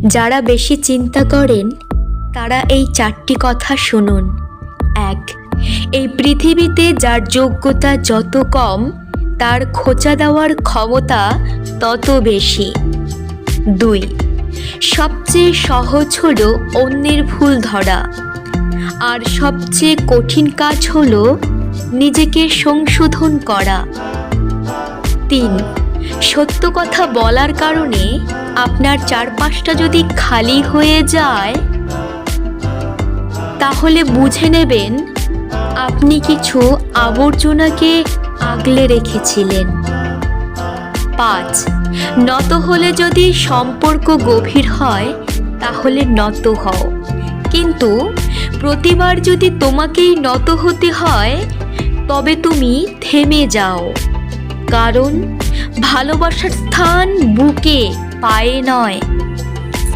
যারা বেশি চিন্তা করেন তারা এই 4টি কথা শুনুন। 1, এই পৃথিবীতে যার যোগ্যতা যত কম তার খোঁচা দেওয়ার ক্ষমতা তত বেশি। 2, সবচেয়ে সহজ হলো অন্যের ভুল ধরা, আর সবচেয়ে কঠিন কাজ হলো নিজেকে সংশোধন করা। 3, সত্য কথা বলার কারণে আপনার চারপাশটা যদি খালি হয়ে যায় তাহলে বুঝে নেবেন আপনি কিছু আবর্জনাকে আগলে রেখেছিলেন। 5, নত হলে যদি সম্পর্ক গভীর হয় তাহলে নত হও, কিন্তু প্রতিবার যদি তোমাকেই নত হতে হয় তবে তুমি থেমে যাও, কারণ ভালোবাসার স্থান বুকে, পায়ে নয়।